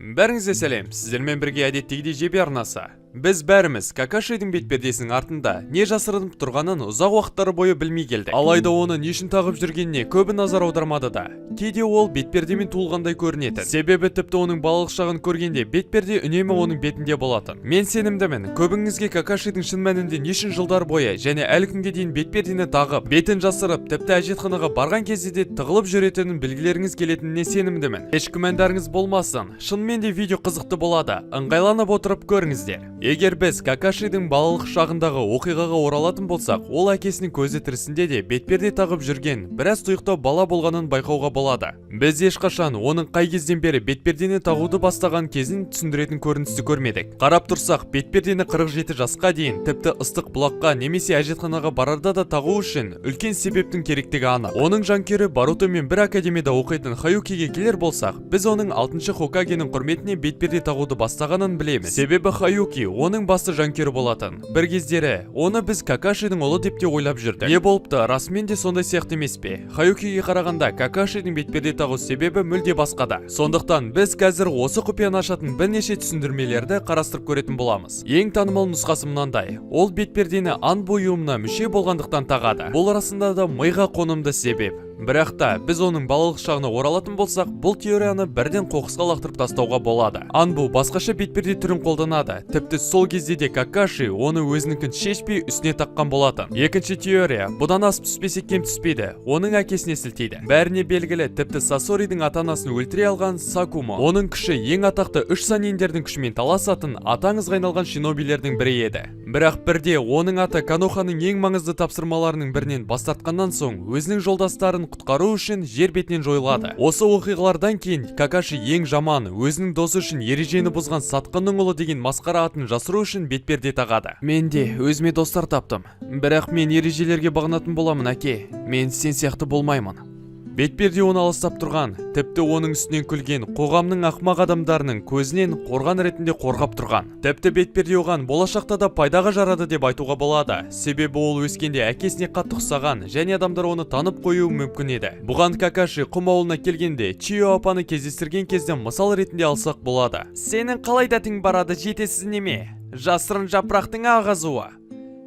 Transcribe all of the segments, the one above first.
Бәріңізге сәлем, сіздермен бірге әдеттегідей жебе арнасы. Біз бәріміз Какашидің бетпердесінің артында не жасырынып тұрғанын ұзақ уақыттары бойы білмей келдік. Алайда оны не үшін тағып жүргеніне көбі назар аудармады да. Кейде ол бетпердемен туылғандай көрінетін. Себебі тіпті оның балалық шағын көргенде бетперде үнемі оның бетінде болатын. Мен сенімдімін, көбіңізге Какашидің шын мәнінде не үшін жылдар бойы және әлі күнге дейін бетпердені тағып, бетін жасырып, тіпті әжетханаға барған кезде де тығылып жүретінін білгілеріңіз келетініне сенімдімін. Еш күмәндарыңыз болмасын, шынымен де видео қызықты болады. Ыңғайланып отырып көріңіздер. Егер біз Какашидің балалық шағындағы оқиғаға оралатын болсақ, ол әкесінің көзі тірісінде де бетперде тағып жүрген, біраз тұйықтау бала болғанын байқауға болады. Біз ешқашан оның қай кезден бері бетпердені тағуды бастаған кезін түсіндіретін көріністі көрмедік. Қарап тұрсақ, бетпердені 47 жасқа дейін, тіпті ыстық бұлаққа немесе әжетханаға барарда да тағу үшін үлкен себептің керектігі анық. Оның жанкүйері Боруто мен бір академияда оқитын Хаюкиге келер болсақ, біз оның 6-шы Хокагенің құрметіне бетперде тағуды бастағанын білеміз. Себебі Хаюки оның басты жанкүйері болатын. Бір кездері оны біз Какашидің ұлы деп те ойлап жүрдік. Не болыпты, расымен де сондай сияқты емес пе? Хаюкиге қарағанда Какашидің бетперде тағу себебі мүлде басқада. Сондықтан біз қазір осы құпияны ашатын бірнеше түсіндірмелерді қарастырып көретін боламыз. Ең танымал нұсқасы мынандай: ол бетпердені Анбу ұйымына мүше болғандықтан тағады. Бұл расында да миға қонымды себеп. Бірақ та біз оның балалық шағына оралатын болсақ, бұл теорияны бірден қоқысқа лақтырып тастауға болады. Анбу басқаша бетперде түрін қолданады. Тіпті сол кезде де Какаши оны өзінікін шешпей үстіне таққан болатын. Екінші теория, бұдан асып түспесе кем түспейді, оның әкесіне сілтейді. Бәріне белгілі, тіпті Сасоридің ата-анасын өлтіре алған Сакумо. Оның күші ең атақты 3 саниндердің күшімен таласатын атаңызға айналған шинобилердің бірі еді. Бірақ бірде оның аты Каноханың ең маңызды тапсырмаларының бірінен бас тартқаннан соң, өзінің жолдастарын құтқару үшін жер бетінен жойылады. Осы оқиғалардан кейін Какаши ең жаман, өзінің досы үшін ережені бұзған сатқынның ұлы деген масқара атын жасыру үшін бетперде тағады. Мен де өзіме достар таптым. Бірақ мен ережелерге бағынатын боламын, әке. Мен сен сияқты болмаймын. Бетперде оны алыстап тұрған, тіпті оның үстінен күлген қоғамның ақмақ адамдарының көзінен қорған ретінде қорғап тұрған. Тіпті бетперде оған болашақта да пайдаға жарады деп айтуға болады. Себебі ол өскенде әкесіне қатты ұқсаған және адамдар оны танып қоюы мүмкін еді. Бұған Какаши құм ауылына келгенде Чио апаны кездестірген кезде мысал ретінде алсақ болады. Сенің қалай дәтің барады, жетесіз неме? Жасырын жапырақтың ағазуы.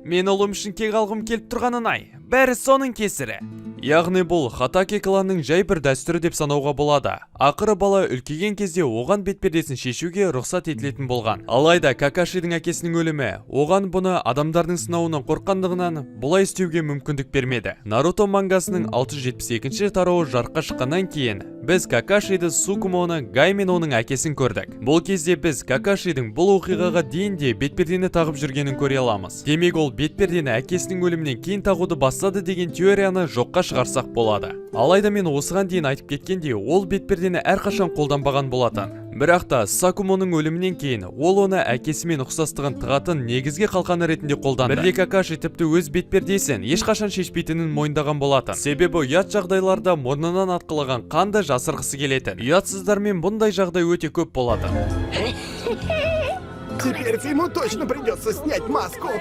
Мен ұлым үшін кек алғым келіп тұрғанын ай. Бәрі соның кесірі. Яғни бұл Хатаке кланның жай бір дәстүрі деп санауға болады. Ақыры бала үлкейген кезде оған бетпердесін шешуге рұқсат етілетін болған. Алайда Какашидің әкесінің өлімі оған бұны адамдардың сынауынан қорққандығынан бұлай істеуге мүмкіндік бермеді. Наруто мангасының 672-ші тарауы жарыққа шыққаннан кейін біз Какашиді, Сукумоны, Гай мен оның әкесін көрдік. Бұл кезде біз Какашидің бұл оқиғаға дейін де бетпердені тағып жүргенін көре аламыз. Демек ол бетпердені әкесінің өлімінен кейін тағуды бастады деген теорияны жоққа шығарсақ болады. Алайда мен осыған дейін айтып кеткендей, ол бетпердені әрқашан қолданбаған болатын. Бірақ та Сакумоның өлімінен кейін ол оны әкесімен ұқсастығын тығатын негізге қалқаны ретінде қолданды. Бірде Какаши тіпті өз бетпердесін ешқашан шешпейтінін мойындаған болатын. Себебі ұят жағдайларда мұрнынан атқылаған қанды жасырғысы келетін. Ұятсыздармен бұндай жағдай өте көп болады. Теперь ему точно придется снять маску.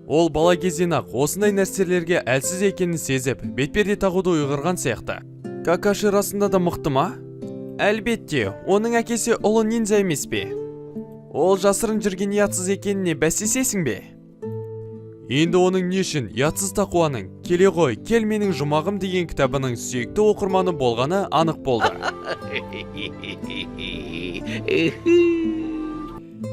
Ол бала кезден-ақ осындай нәрселерге әлсіз екенін сезіп, бетперде тағуды ұйғырған сияқты. Какаши расында да мықты ма? Әлбетте, оның әкесі ұлы нинзя емес пе? Ол жасырын жүрген ұятсыз екеніне бәсесесің бе? Енді оның не үшін ұятсыз тақуаның «Келе ғой, кел менің жұмағым» деген кітабының сүйікті оқырманы болғаны анық болды.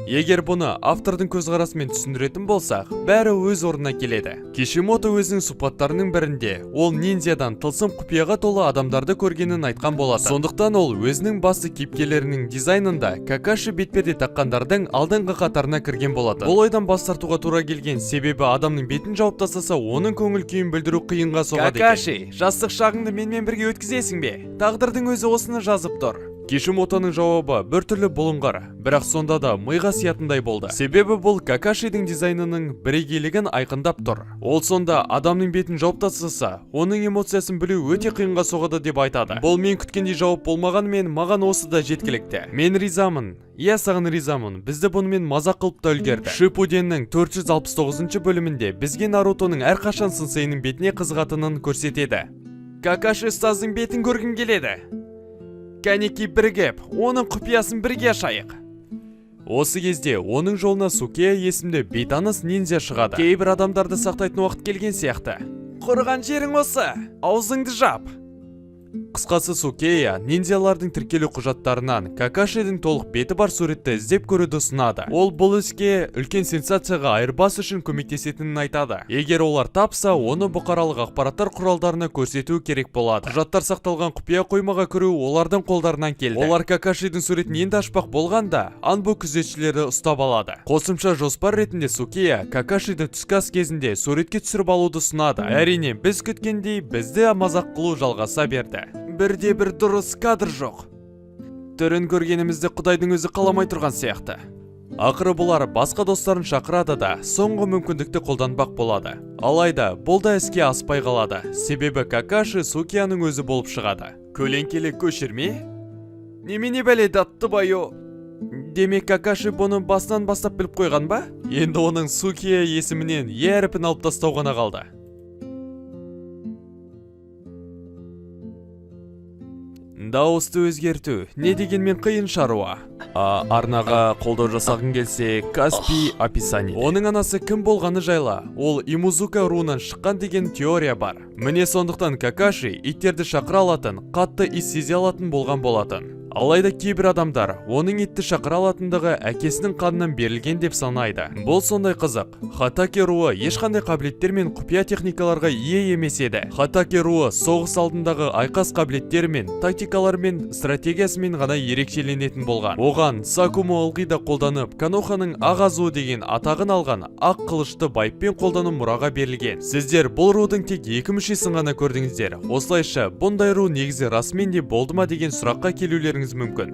Егер бұны автордың көзқарасымен түсіндіретін болсақ, бәрі өз орнына келеді. Кишимото өзінің сұхбаттарының бірінде ол ниндзядан тылсым құпияға толы адамдарды көргенін айтқан болатын. Сондықтан ол өзінің басты кейіпкерлерінің дизайнында Какаши бетперде таққандардың алдыңғы қатарына кірген болатын. Бұл ойдан бас тартуға тура келген, себебі адамның бетін жауып тастаса, оның көңіл күйін білдіру қиынға соғады екен. Какаши, жастық шағыңды менімен бірге өткізесің бе? Тағдырдың өзі осыны жазып тұр. Кишимотоның жауабы біртүрлі бұлыңғар, бірақ сонда да миға сиятындай болды. Себебі бұл Какашидің дизайнының бірегейлігін айқындап тұр. Ол сонда адамның бетін жауып тастаса, оның эмоциясын білу өте қиынға соғады деп айтады. Бұл мен күткендей жауап болмағанымен маған осы да жеткілікті. Мен ризамын. Иә, саған ризамын. Бізді бұнымен мазақ қылып та үлгерді. Шипуденнің 469 бөлімінде бізге Нарутоның әрқашан сенсейінің бетіне қызығатынын көрсетеді. Какаши ұстаздың бетін көргім келеді. кәнеки бірігіп, оның құпиясын бірге ашайық. Осы кезде оның жолына Сукея есімді бейтаныс ниндзя шығады. Кейбір адамдарды сақтайтын уақыт келген сияқты. Құрған жерің осы, аузыңды жап. Қысқасы Сукея ниндзялардың тіркелу құжаттарынан Какашидің толық беті бар суретті іздеп көруді ұсынады. Ол бұл іске үлкен сенсацияға айырбас үшін көмектесетінін айтады. Егер олар тапса, оны бұқаралық ақпараттар құралдарына көрсету керек болады. Құжаттар сақталған құпия қоймаға кіру олардың қолдарынан келді. Олар Какашидің суретін енді ашпақ болғанда, Анбу күзетшілері ұстап алады. Қосымша жоспар ретінде Сукея Какашиді түскі ас кезінде суретке түсіріп алуды ұсынады. Әрине, біз күткендей бізді мазақ қылу жалғаса берді. Бірде бір дұрыс кадр жоқ. Түрін көргенімізді Құдайдың өзі қаламай тұрған сияқты. Ақыры бұлар басқа достарын шақырады да, соңғы мүмкіндікті қолданбақ болады. Алайда, бұл да іске аспай қалады. Себебі Какаши Сукеяның өзі болып шығады. Көлеңкелі көшірме? Немене бәле датты байо? Демек Какаши бұны басынан бастап біліп қойған ба? Енді оның Сукея есімінен еріпін алып тастау ғана қалды. Дауысты өзгерту, не дегенмен қиын шаруа. Арнаға қолдау жасағын келсе, Каспи описание. Оның анасы кім болғаны жайлы, ол Имузука руынан шыққан деген теория бар. Міне сондықтан Какаши иттерді шақыра алатын, қатты иіс сезе алатын болған болатын. Алайда кейбір адамдар оның итті шақыра алатындығы әкесінің қанынан берілген деп санайды. Бұл сондай қызық. Хатаки руы ешқандай қабілеттер мен құпия техникаларға ие емес еді. Хатаки руы соғыс алдындағы айқас қабілеттер мен тактикалар мен стратегиясымен ғана ерекшеленетін болған. Оған Сакумо ылғи да қолданып, Каноханың ағазу деген атағын алған ақ қылышты байыппен қолдану мұраға берілген. Сіздер бұл рудың тек екі мүшесін ғана көрдіңіздер. Осылайша бұндай ру негізі расымен де болды ма деген сұраққа келулеріңіз мүмкін.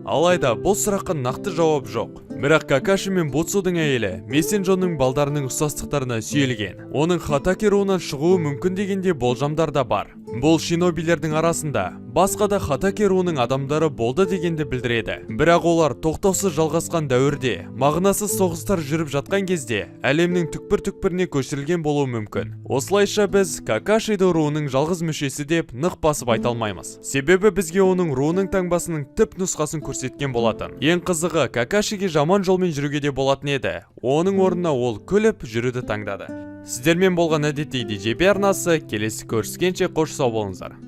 Алайда бұл сұраққа нақты жауап жоқ. Бірақ Какаши мен Бутсудың әйелі Месенжонның балдарының ұқсастықтарына сүйелген. Оның Хатаки руынан шығуы мүмкін дегенде болжамдар да бар. Бұл шинобилердің арасында басқа да Хатаки руының адамдары болды дегенді білдіреді. Бірақ олар тоқтаусыз жалғасқан дәуірде, мағынасыз соғыстар жүріп жатқан кезде әлемнің түкпір-түкпіріне көшірілген болуы мүмкін. Осылайша біз Какашиді руының жалғыз мүшесі деп нық басып айта алмаймыз. Себебі бізге оның руының таңбасының түп нұсқасын көрсеткен болатын. Ең қызығы, Какашиге жаман жолмен жүруге де болатын еді. Оның орнына ол күліп жүруді таңдады. Сіздермен болған әдеттей DJB арнасы, келесі көріскенше қош сау болыңыздар.